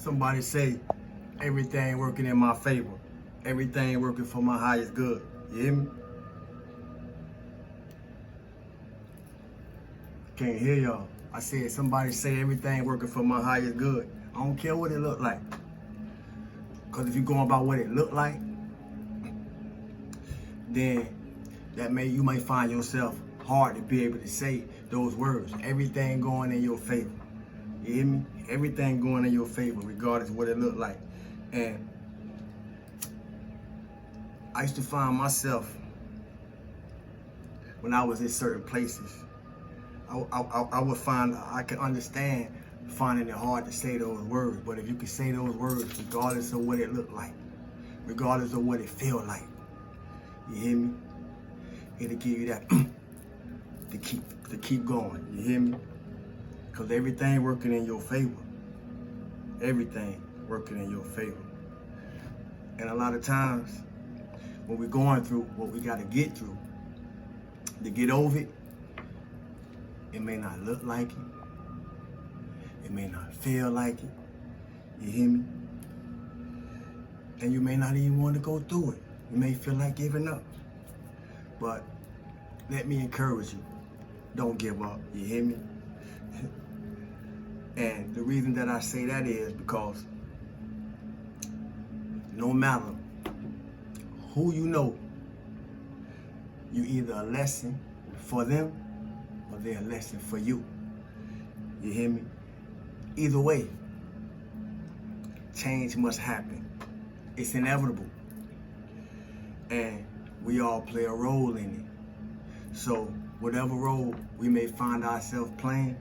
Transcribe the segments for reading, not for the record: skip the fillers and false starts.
Somebody say everything working in my favor. Everything working for my highest good. You hear me? Can't hear y'all. I said somebody say everything working for my highest good. I don't care what it look like. Because if you're going about what it look like, then you might find yourself hard to be able to say those words. Everything going in your favor. You hear me? Everything going in your favor, regardless of what it look like. And I used to find myself, when I was in certain places, I would find, I could understand finding it hard to say those words. But if you can say those words, regardless of what it look like, regardless of what it feel like, you hear me? It'll give you that to keep going. You hear me? Because everything working in your favor. Everything working in your favor. And a lot of times, when we're going through what we got to get through, to get over it, it may not look like it. It may not feel like it. You hear me? And you may not even want to go through it. You may feel like giving up. But let me encourage you. Don't give up. You hear me? And the reason that I say that is because no matter who you know, you either a lesson for them or they're a lesson for you. You hear me? Either way, change must happen. It's inevitable. And we all play a role in it. So whatever role we may find ourselves playing,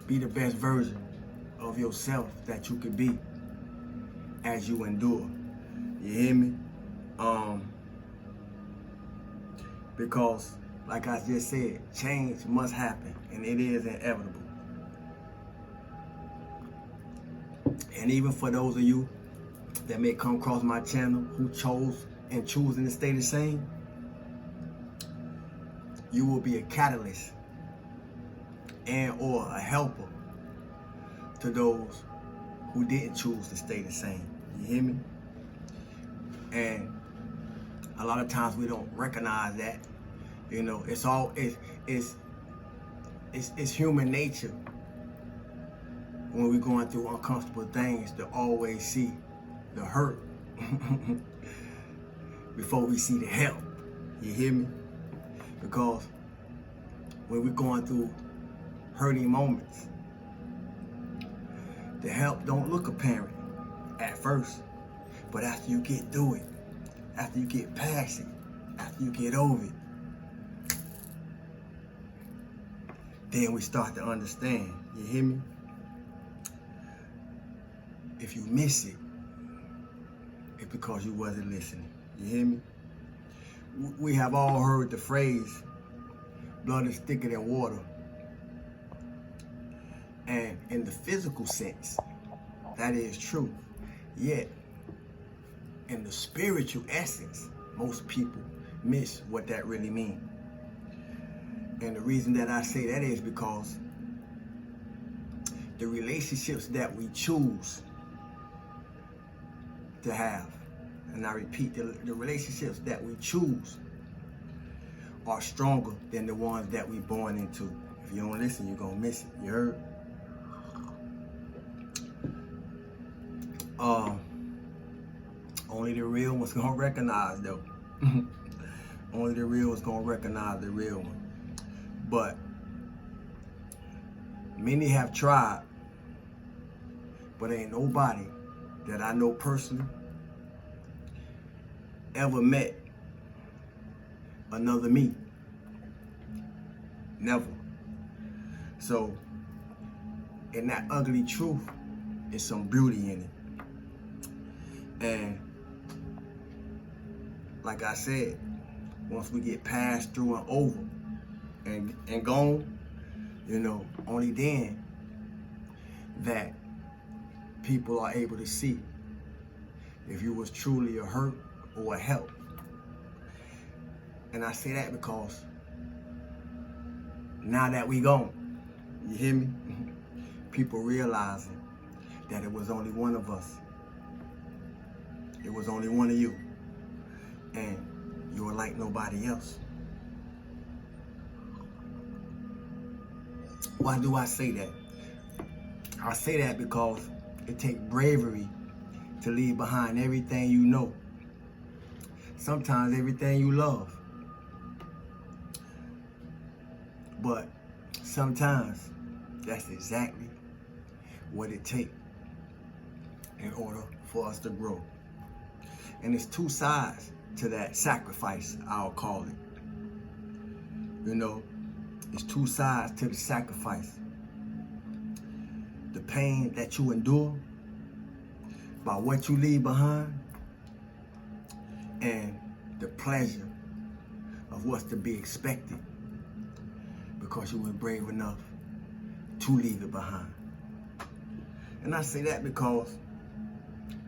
be the best version of yourself that you could be as you endure. You hear me? Because, like I just said, change must happen, and it is inevitable. And even for those of you that may come across my channel who chose and choosing to stay the same, you will be a catalyst and or a helper to those who didn't choose to stay the same. You hear me? And a lot of times we don't recognize that. You know, it's human nature when we're going through uncomfortable things to always see the hurt before we see the help. You hear me? Because when we're going through hurting moments, the help don't look apparent at first, but after you get through it, after you get past it, after you get over it, then we start to understand. You hear me? If you miss it, it's because you wasn't listening. You hear me? We have all heard the phrase, blood is thicker than water. And in the physical sense, that is true. Yet, in the spiritual essence, most people miss what that really means. And the reason that I say that is because the relationships that we choose to have, and I repeat, the relationships that we choose are stronger than the ones that we born into. If you don't listen, you're gonna miss it. You heard? Only the real one's gonna recognize though. Only the real one's gonna recognize the real one. But many have tried, but ain't nobody that I know personally ever met another me. Never. So, in that ugly truth, is some beauty in it. And like I said, once we get passed through and over and gone, you know, only then that people are able to see if you was truly a hurt or a help. And I say that because now that we gone, you hear me? people realizing that it was only one of us. It was only one of you. And you were like nobody else. Why do I say that? I say that because it takes bravery to leave behind everything you know. Sometimes everything you love. But sometimes that's exactly what it takes in order for us to grow. And it's two sides to that sacrifice, I'll call it. You know, it's two sides to the sacrifice. The pain that you endure by what you leave behind, and the pleasure of what's to be expected because you were brave enough to leave it behind. And I say that because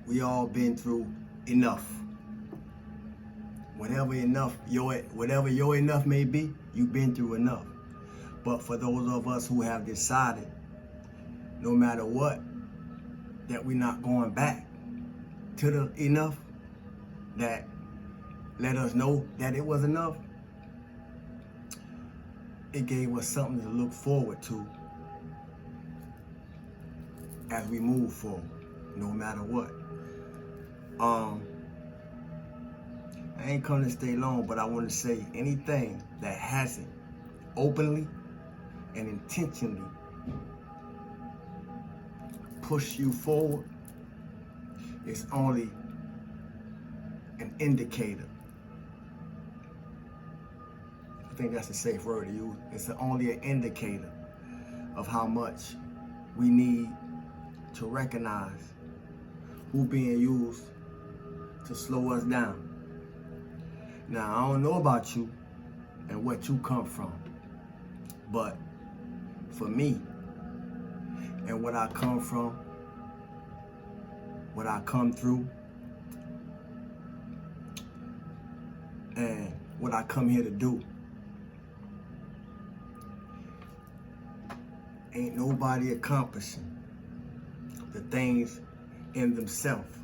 we all been through enough. Whatever your enough may be, you've been through enough. But for those of us who have decided, no matter what, that we're not going back to the enough, that let us know that it was enough, it gave us something to look forward to as we move forward, no matter what. I ain't come to stay long, but I want to say anything that hasn't openly and intentionally pushed you forward is only an indicator. I think that's a safe word to use. It's only an indicator of how much we need to recognize who being used to slow us down. Now, I don't know about you and what you come from, but for me and what I come from, what I come through, and what I come here to do, ain't nobody accomplishing the things in themselves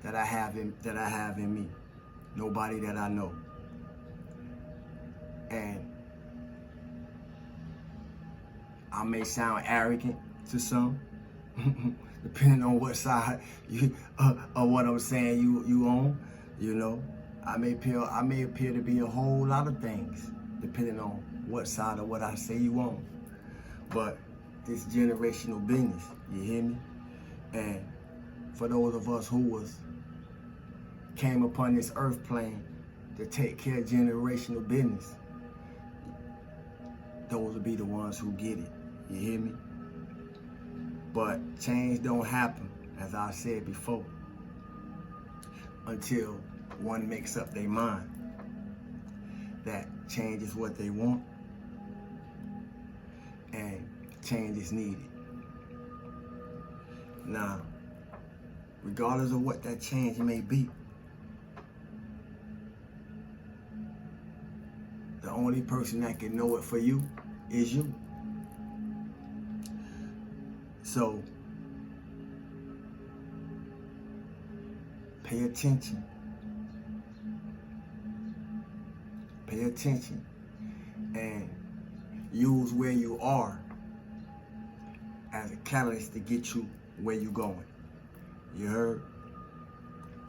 that I have in me. Nobody that I know. And I may sound arrogant to some, depending on what side of what I'm saying you on. You know, I may appear to be a whole lot of things, depending on what side of what I say you on. But this generational business, you hear me? And for those of us who came upon this earth plane to take care of generational business, those will be the ones who get it. You hear me? But change don't happen, as I said before, until one makes up their mind that change is what they want and change is needed. Now, regardless of what that change may be, the only person that can know it for you is you. So, pay attention. Pay attention and use where you are as a catalyst to get you where you're going. You heard?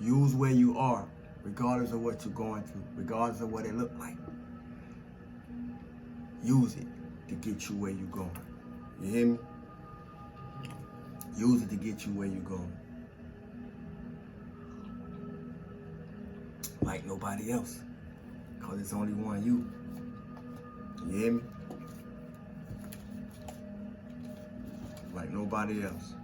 Use where you are, regardless of what you're going through, regardless of what it look like. Use it to get you where you're going. You hear me? Use it to get you where you're going. Like nobody else. Because it's only one you. You hear me? Like nobody else.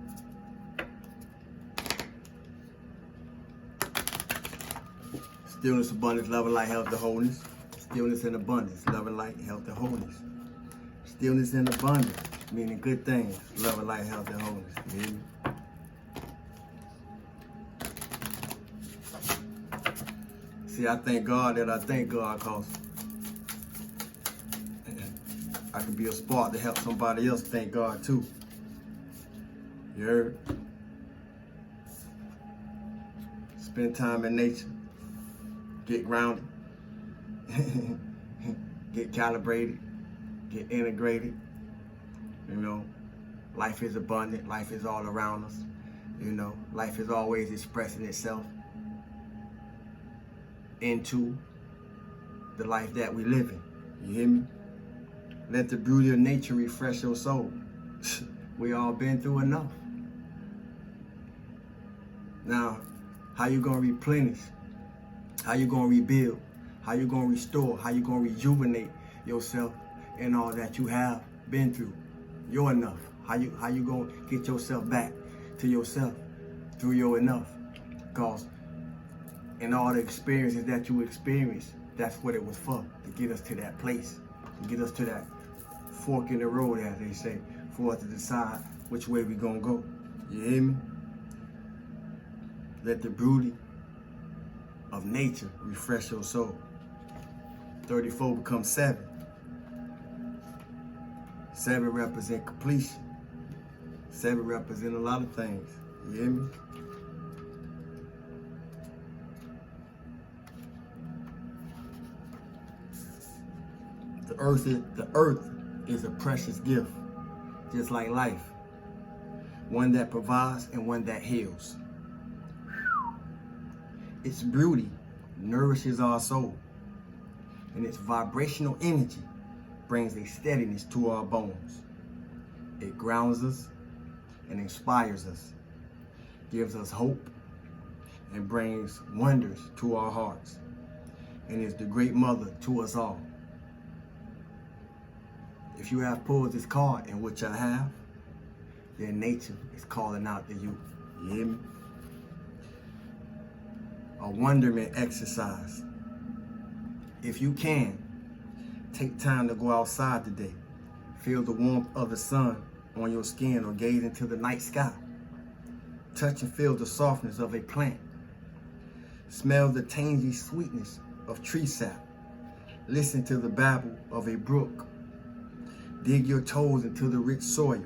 Stillness, abundance, love, and light, health, and wholeness. Stillness and abundance, love and light, health, and wholeness. Stillness and abundance, meaning good things, love and light, health, and wholeness. You hear me? See, I thank God because I can be a spark to help somebody else thank God too. You heard? Spend time in nature. Get grounded. Get calibrated. Get integrated. You know, life is abundant. Life is all around us. You know, life is always expressing itself into the life that we live in. You hear me? Let the beauty of nature refresh your soul. We all been through enough. Now, how you gonna replenish? How you gonna rebuild? How you gonna restore? How you gonna rejuvenate yourself and all that you have been through? You're enough. How you gonna get yourself back to yourself through your enough? Because in all the experiences that you experienced, that's what it was for, to get us to that place, to get us to that fork in the road, as they say, for us to decide which way we gonna go. You hear me? Let the beauty of nature refresh your soul. 34 becomes 7. 7 represent completion. 7 represent a lot of things. You hear me? The earth is a precious gift, just like life. One that provides and one that heals. Its beauty nourishes our soul, and its vibrational energy brings a steadiness to our bones. It grounds us and inspires us, gives us hope, and brings wonders to our hearts, and is the great mother to us all. If you have pulled this card, and which I have, then nature is calling out to you. You hear me? A wonderment exercise. If you can, take time to go outside today. Feel the warmth of the sun on your skin or gaze into the night sky. Touch and feel the softness of a plant. Smell the tangy sweetness of tree sap. Listen to the babble of a brook. Dig your toes into the rich soil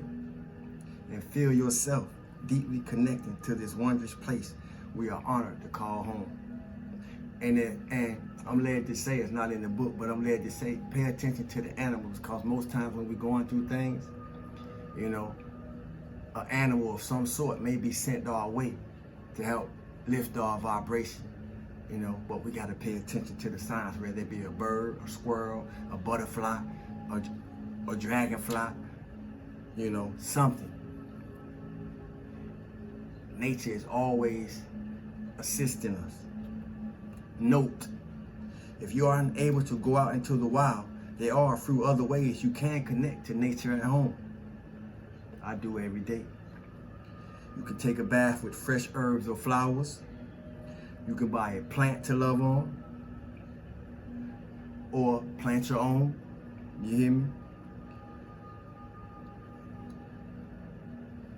and feel yourself deeply connecting to this wondrous place we are honored to call home. And I'm led to say, it's not in the book, but I'm led to say, pay attention to the animals, because most times when we're going through things, you know, an animal of some sort may be sent our way to help lift our vibration, you know, but we got to pay attention to the signs, whether it be a bird, a squirrel, a butterfly, a dragonfly, you know, something. Nature is always assisting us. Note, if you are unable to go out into the wild, there are through other ways you can connect to nature at home. I do every day. You can take a bath with fresh herbs or flowers. You can buy a plant to love on, or plant your own. You hear me?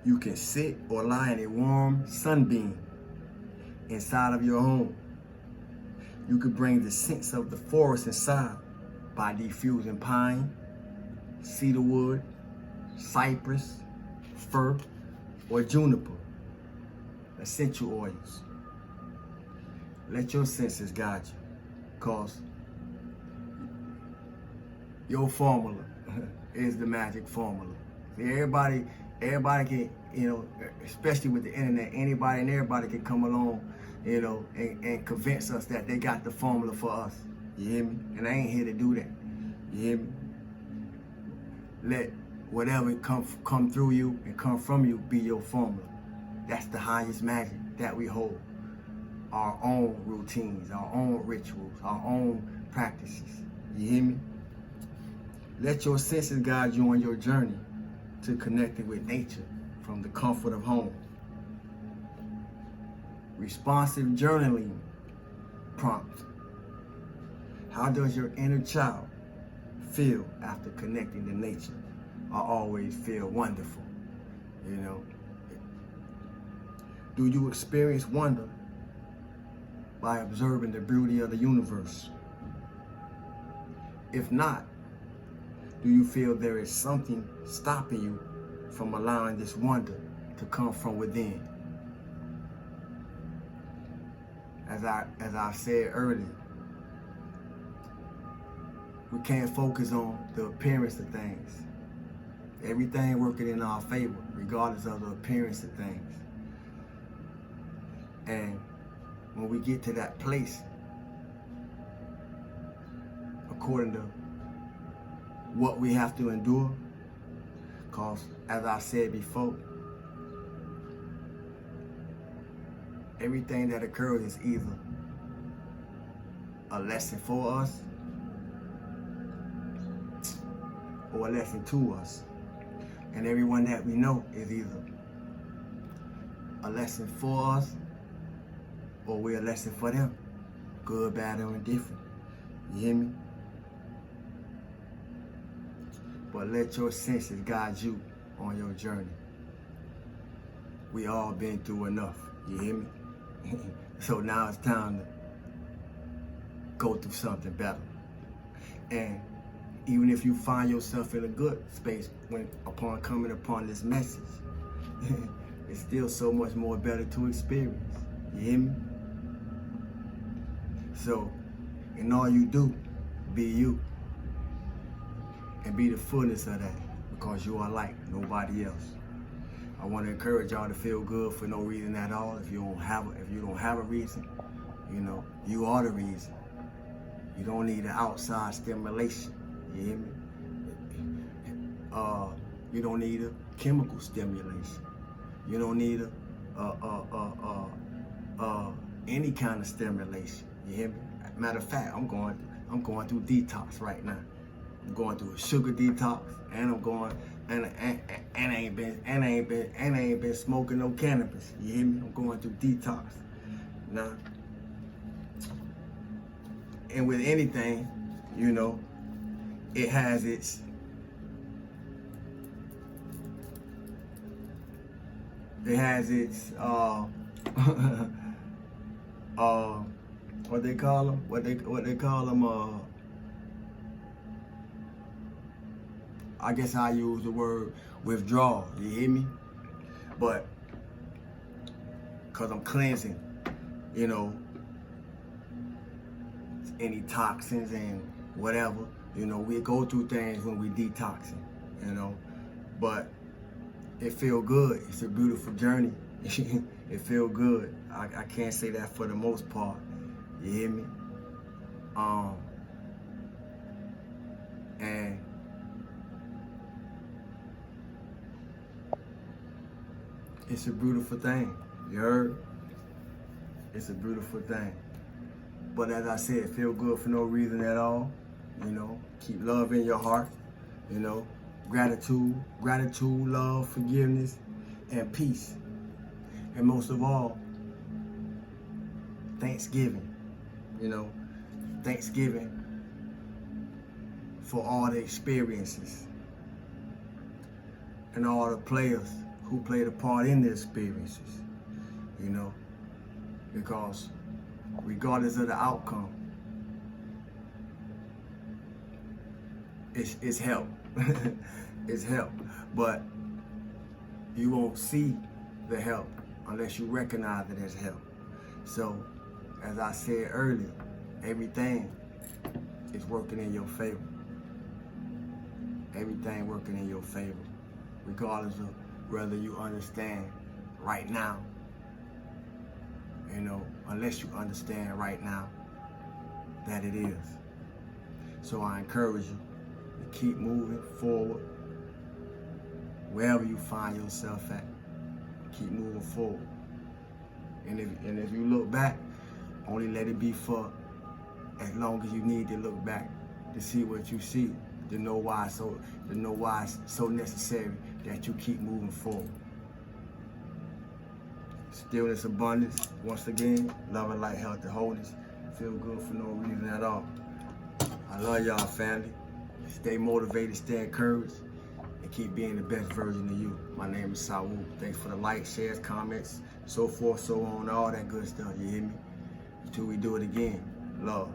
You can sit or lie in a warm sunbeam inside of your home. You could bring the scents of the forest inside by diffusing pine, cedarwood, cypress, fir, or juniper, essential oils. Let your senses guide you, because your formula is the magic formula. See, everybody can, you know, especially with the internet, anybody and everybody can come along, you know, and convince us that they got the formula for us. You hear me? And I ain't here to do that. You hear me? Let whatever come through you and come from you be your formula. That's the highest magic that we hold. Our own routines, our own rituals, our own practices. You hear me? Let your senses guide you on your journey to connecting with nature from the comfort of home. Responsive journaling prompt. How does your inner child feel after connecting to nature? I always feel wonderful, you know. Do you experience wonder by observing the beauty of the universe? If not, do you feel there is something stopping you from allowing this wonder to come from within. As I said earlier, we can't focus on the appearance of things. Everything working in our favor, regardless of the appearance of things. And when we get to that place, according to what we have to endure, because as I said before, everything that occurs is either a lesson for us or a lesson to us. And everyone that we know is either a lesson for us or we're a lesson for them. Good, bad, or indifferent. You hear me? But let your senses guide you on your journey. We all been through enough. You hear me? So now it's time to go through something better. And even if you find yourself in a good space upon coming upon this message, it's still so much more better to experience. You hear me? So, in all you do, be you. And be the fullness of that, because you are like nobody else. I want to encourage y'all to feel good for no reason at all. If you don't have a reason, you know, you are the reason. You don't need an outside stimulation. You hear me? You don't need a chemical stimulation. You don't need any kind of stimulation. You hear me? Matter of fact, I'm going through detox right now. I'm going through a sugar detox, and I'm going and I ain't been smoking no cannabis. You hear me? I'm going through detox now. And with anything, you know, it has its what they call them? I guess I use the word withdrawal. You hear me? But because I'm cleansing, you know, any toxins and whatever. You know, we go through things when we detoxing, you know, but it feel good. It's a beautiful journey. It feel good. I can't say that for the most part. You hear me? And it's a beautiful thing. You heard? It's a beautiful thing. But as I said, feel good for no reason at all. You know, keep love in your heart. You know, gratitude, love, forgiveness, and peace. And most of all, Thanksgiving. You know, Thanksgiving for all the experiences and all the players who played a part in the experiences. You know, because regardless of the outcome, it's help. It's help. But you won't see the help unless you recognize it as help. So, as I said earlier, everything is working in your favor. Everything working in your favor, regardless of whether you understand right now. You know, unless you understand right now that it is. So I encourage you to keep moving forward. Wherever you find yourself at, keep moving forward. And if you look back, only let it be for as long as you need to look back to see what you see, to know why it's so necessary that you keep moving forward. Stillness, abundance, once again, love and light, health and wholeness. Feel good for no reason at all. I love y'all, family. Stay motivated, stay encouraged, and keep being the best version of you. My name is Saul. Thanks for the likes, shares, comments, so forth, so on, all that good stuff. You hear me? Until we do it again. Love.